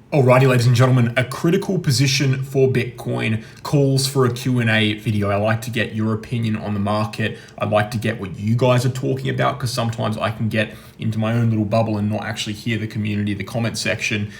Alrighty, ladies and gentlemen, a critical position for Bitcoin calls for a Q&A video. I like to get your opinion on the market. I'd like to get what you guys are talking about because sometimes I can get into my own little bubble and not actually hear the community. The comment section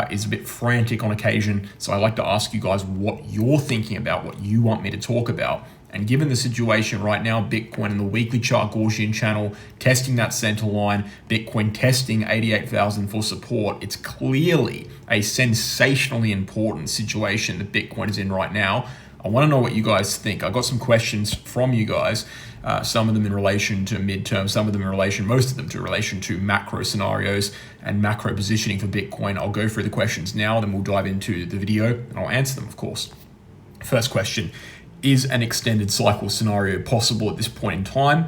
is a bit frantic on occasion. So I like to ask you guys what you're thinking about, what you want me to talk about. And given the situation right now, Bitcoin in the weekly chart Gaussian channel, testing that center line, Bitcoin testing 88,000 for support, it's clearly a sensationally important situation that Bitcoin is in right now. I want to know what you guys think. I got some questions from you guys, some of them in relation to midterm, some of them in relation, most of them to relation to macro scenarios and macro positioning for Bitcoin. I'll go through the questions now, then we'll dive into the video and I'll answer them, of course. First question. Is an extended cycle scenario possible at this point in time?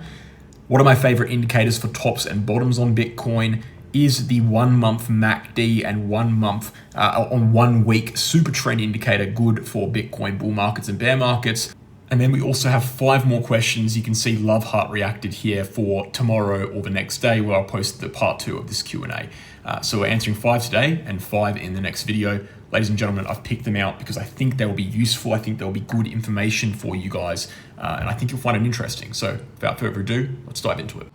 What are my favorite indicators for tops and bottoms on Bitcoin? Is the 1 month MACD and 1 month on 1 week super trend indicator good for Bitcoin bull markets and bear markets? And then we also have 5 more questions. You can see Love Heart reacted here for tomorrow or the next day where I'll post the part 2 of this Q&A. So we're answering 5 today and 5 in the next video. Ladies and gentlemen, I've picked them out because I think they will be useful. I think they'll be good information for you guys. And I think you'll find it interesting. So without further ado, let's dive into it.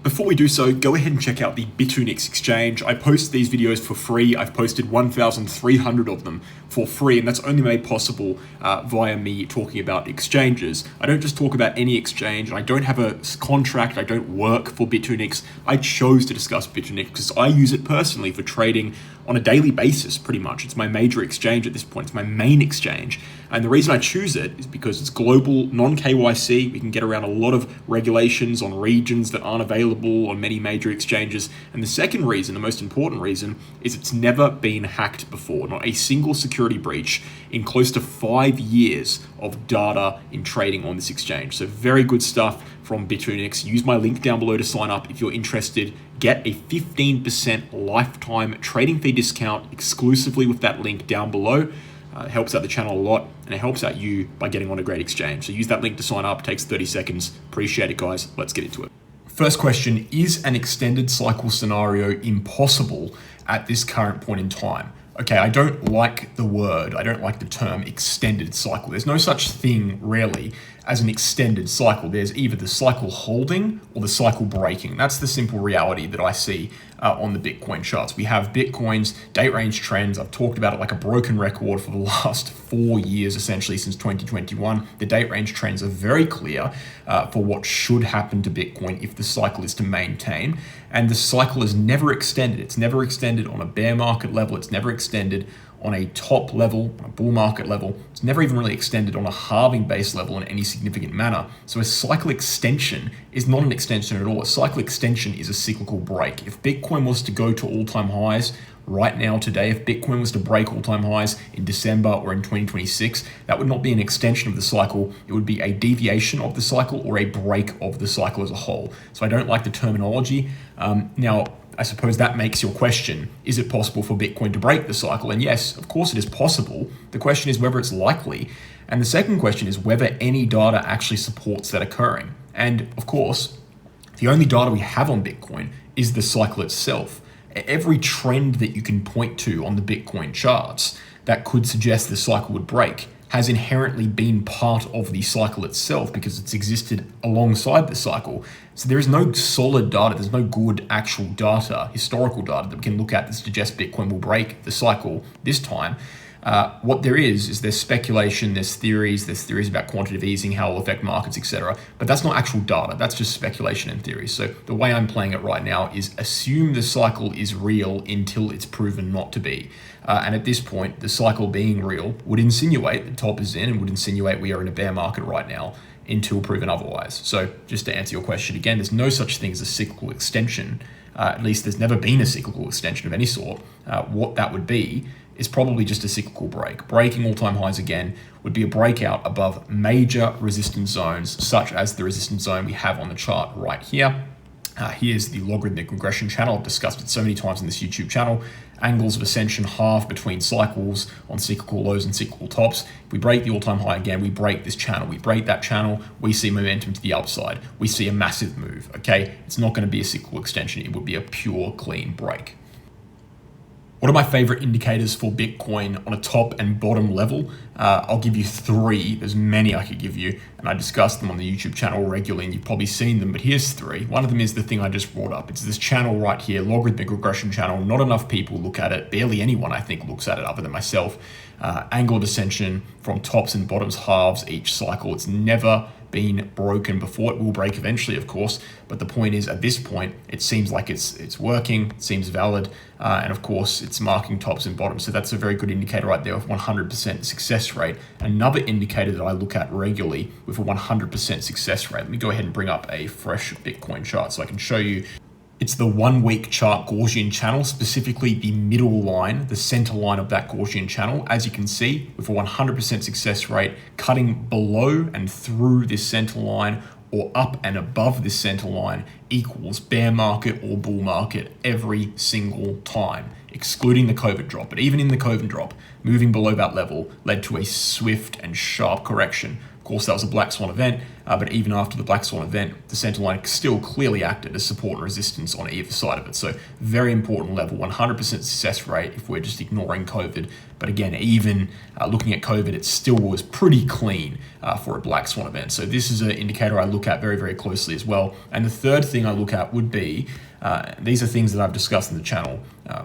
Before we do so, go ahead and check out the Bitunix Exchange. I post these videos for free. I've posted 1,300 of them for free, and that's only made possible via me talking about exchanges. I don't just talk about any exchange, and I don't have a contract. I don't work for Bitunix. I chose to discuss Bitunix because I use it personally for trading on a daily basis, pretty much. It's my major exchange at this point. It's my main exchange. And the reason I choose it is because it's global, non-KYC. We can get around a lot of regulations on regions that aren't available on many major exchanges. And the second reason, the most important reason, is it's never been hacked before. Not a single security breach in close to 5 years of data in trading on this exchange. So very good stuff from Bitunix. Use my link down below to sign up if you're interested. Get a 15% lifetime trading fee discount exclusively with that link down below. It helps out the channel a lot and it helps out you by getting on a great exchange. So use that link to sign up. It takes 30 seconds. Appreciate it, guys. Let's get into it. First question, is an extended cycle scenario impossible at this current point in time? Okay, I don't like the word, I don't like the term extended cycle. There's no such thing, really, as an extended cycle. There's either the cycle holding or the cycle breaking. That's the simple reality that I see on the Bitcoin charts. We have Bitcoin's date range trends. I've talked about it like a broken record for the last 4 years, essentially since 2021. The date range trends are very clear for what should happen to Bitcoin if the cycle is to maintain. And the cycle is never extended. It's never extended on a bear market level. It's never extended on a top level, on a bull market level. It's never even really extended on a halving base level in any significant manner. So a cycle extension is not an extension at all. A cycle extension is a cyclical break. If Bitcoin was to go to all-time highs right now today, if Bitcoin was to break all-time highs in December or in 2026, that would not be an extension of the cycle. It would be a deviation of the cycle or a break of the cycle as a whole. So I don't like the terminology. Now, I suppose that makes your question, is it possible for Bitcoin to break the cycle? And yes, of course it is possible. The question is whether it's likely. And the second question is whether any data actually supports that occurring. And of course, the only data we have on Bitcoin is the cycle itself. Every trend that you can point to on the Bitcoin charts that could suggest the cycle would break has inherently been part of the cycle itself because it's existed alongside the cycle. So there is no solid data, there's no good actual data, historical data that we can look at that suggests Bitcoin will break the cycle this time. What there is there's speculation, there's theories about quantitative easing, how it will affect markets, etc. But that's not actual data, that's just speculation and theories. So the way I'm playing it right now is assume the cycle is real until it's proven not to be. And at this point, the cycle being real would insinuate the top is in and would insinuate we are in a bear market right now until proven otherwise. So just to answer your question again, there's no such thing as a cyclical extension. At least there's never been a cyclical extension of any sort. What that would be is probably just a cyclical break. Breaking all-time highs again would be a breakout above major resistance zones, such as the resistance zone we have on the chart right here. Here's the logarithmic regression channel. I've discussed it so many times in this YouTube channel. Angles of ascension halve between cycles on cyclical lows and cyclical tops. If we break the all-time high again, we break this channel. We break that channel, we see momentum to the upside. We see a massive move, okay? It's not going to be a cyclical extension. It would be a pure, clean break. What are my favorite indicators for Bitcoin on a top and bottom level? I'll give you three. There's many I could give you, and I discuss them on the YouTube channel regularly, and you've probably seen them, but here's three. One of them is the thing I just brought up. It's this channel right here, logarithmic regression channel. Not enough people look at it. Barely anyone, I think, looks at it other than myself. Angle descension from tops and bottoms halves each cycle. It's never been broken before. It will break eventually, of course, but the point is, at this point, it seems like it's working, it seems valid, and of course, it's marking tops and bottoms. So that's a very good indicator right there of 100% success rate. Another indicator that I look at regularly with a 100% success rate. Let me go ahead and bring up a fresh Bitcoin chart so I can show you. It's the 1 week chart Gaussian channel, specifically the middle line, the center line of that Gaussian channel. As you can see, with a 100% success rate, cutting below and through this center line or up and above this center line equals bear market or bull market every single time, excluding the COVID drop. But even in the COVID drop, moving below that level led to a swift and sharp correction. Of course, that was a black swan event, but even after the black swan event, the center line still clearly acted as support and resistance on either side of it. So very important level, 100% success rate if we're just ignoring COVID. But again, even looking at COVID, it still was pretty clean for a black swan event. So this is an indicator I look at very, very closely as well. And the third thing I look at would be, these are things that I've discussed in the channel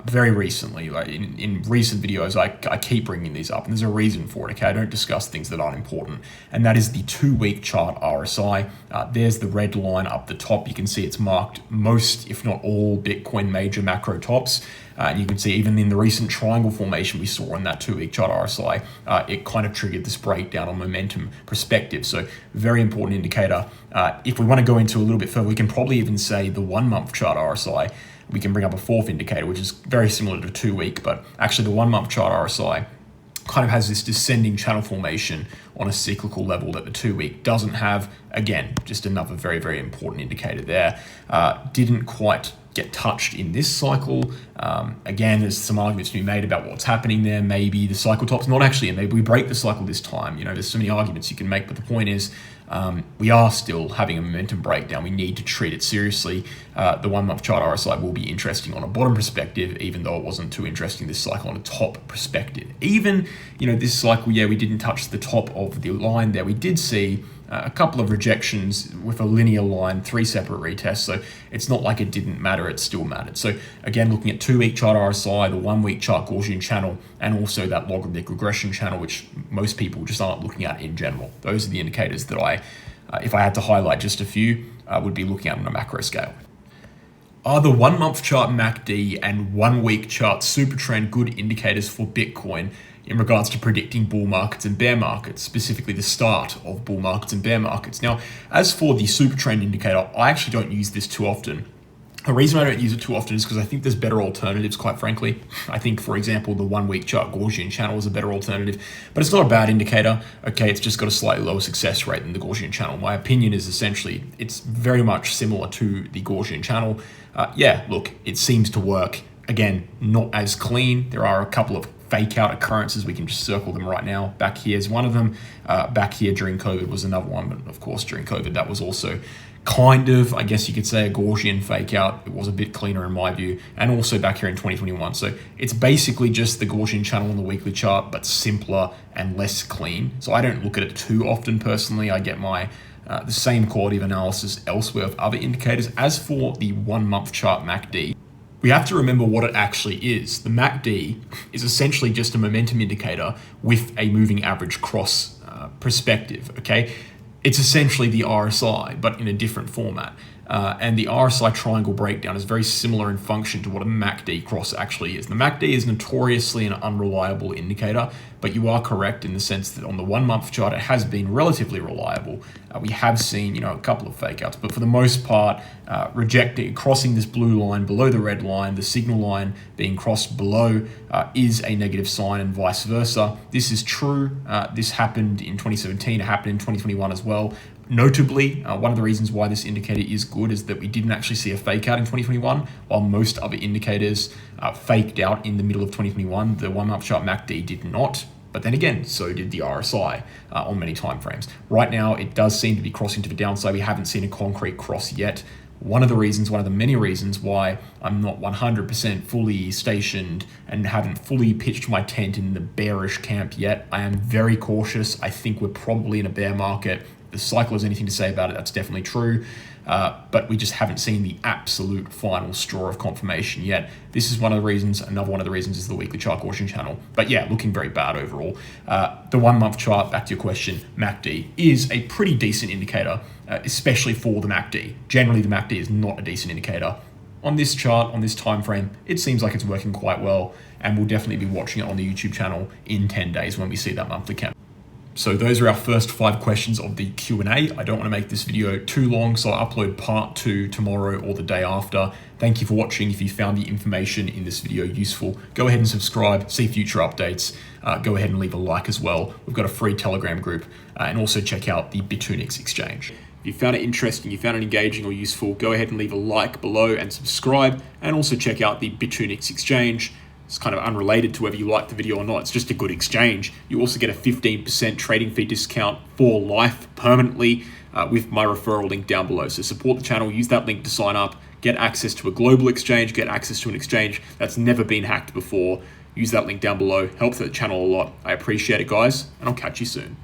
very recently. Like in recent videos, I keep bringing these up, and there's a reason for it, okay? I don't discuss things that aren't important, and that is the 2 week chart RSI. There's the red line up the top. You can see it's marked most, if not all, Bitcoin major macro tops. And you can see even in the recent triangle formation we saw on that 2 week chart RSI, it kind of triggered this breakdown on momentum perspective. So very important indicator. If we want to go into a little bit further, we can probably even say the 1 month chart RSI. We can bring up a fourth indicator, which is very similar to 2 week, but actually the 1 month chart RSI kind of has this descending channel formation on a cyclical level that the 2 week doesn't have. Again, just another very, very important indicator there. Didn't quite get touched in this cycle. Again, there's some arguments to be made about what's happening there. Maybe the cycle top's not actually, and maybe we break the cycle this time. You know, there's so many arguments you can make, but the point is, we are still having a momentum breakdown. We need to treat it seriously. The 1 month chart RSI will be interesting on a bottom perspective, even though it wasn't too interesting this cycle on a top perspective. Even, you know, this cycle, yeah, we didn't touch the top of the line there. We did see a couple of rejections with a linear line, 3 separate retests. So it's not like it didn't matter, it still mattered. So again, looking at 2 week chart RSI, the 1 week chart Gaussian channel, and also that logarithmic regression channel, which most people just aren't looking at in general. Those are the indicators that I, if I had to highlight just a few, would be looking at on a macro scale. Are the 1 month chart MACD and 1 week chart super trend good indicators for Bitcoin in regards to predicting bull markets and bear markets, specifically the start of bull markets and bear markets? Now, as for the super trend indicator, I actually don't use this too often. The reason I don't use it too often is because I think there's better alternatives, quite frankly. I think, for example, the 1 week chart Gaussian channel is a better alternative, but it's not a bad indicator. Okay, it's just got a slightly lower success rate than the Gaussian channel. My opinion is essentially it's very much similar to the Gaussian channel. Yeah, look, it seems to work. Again, not as clean. There are a couple of fake out occurrences. We can just circle them right now. Back here is one of them. Back here during COVID was another one, but of course during COVID that was also kind of, I guess you could say, a Gaussian fake out. It was a bit cleaner in my view, and also back here in 2021. So it's basically just the Gaussian channel on the weekly chart, but simpler and less clean. So I don't look at it too often personally. I get my the same quality of analysis elsewhere of other indicators. As for the 1 month chart MACD, we have to remember what it actually is. The MACD is essentially just a momentum indicator with a moving average cross perspective, okay? It's essentially the RSI, but in a different format. And the RSI triangle breakdown is very similar in function to what a MACD cross actually is. The MACD is notoriously an unreliable indicator, but you are correct in the sense that on the 1 month chart, it has been relatively reliable. We have seen, you know, a couple of fake outs, but for the most part, crossing this blue line below the red line, the signal line being crossed below is a negative sign, and vice versa. This is true. This happened in 2017. It happened in 2021 as well. Notably, one of the reasons why this indicator is good is that we didn't actually see a fake out in 2021, while most other indicators faked out in the middle of 2021. The 1 month chart MACD did not, but then again, so did the RSI on many timeframes. Right now, it does seem to be crossing to the downside. We haven't seen a concrete cross yet, one of the many reasons why I'm not 100% fully stationed and haven't fully pitched my tent in the bearish camp yet. I am very cautious. I think we're probably in a bear market. If the cycle has anything to say about it, that's definitely true. But we just haven't seen the absolute final straw of confirmation yet. This is one of the reasons. Another one of the reasons is the weekly chart caution channel. But yeah, looking very bad overall. The 1 month chart, back to your question, MACD is a pretty decent indicator, especially for the MACD. Generally, the MACD is not a decent indicator. On this chart, on this time frame, it seems like it's working quite well, and we'll definitely be watching it on the YouTube channel in 10 days when we see that monthly candle. So those are our first 5 questions of the Q&A. I don't want to make this video too long, so I'll upload part 2 tomorrow or the day after. Thank you for watching. If you found the information in this video useful, go ahead and subscribe, see future updates. Go ahead and leave a like as well. We've got a free Telegram group, and also check out the Bitunix Exchange. If you found it interesting, you found it engaging or useful, go ahead and leave a like below and subscribe, and also check out the Bitunix Exchange. It's kind of unrelated to whether you like the video or not. It's just a good exchange. You also get a 15% trading fee discount for life permanently with my referral link down below. So support the channel, use that link to sign up, get access to a global exchange, get access to an exchange that's never been hacked before. Use that link down below, helps the channel a lot. I appreciate it, guys, and I'll catch you soon.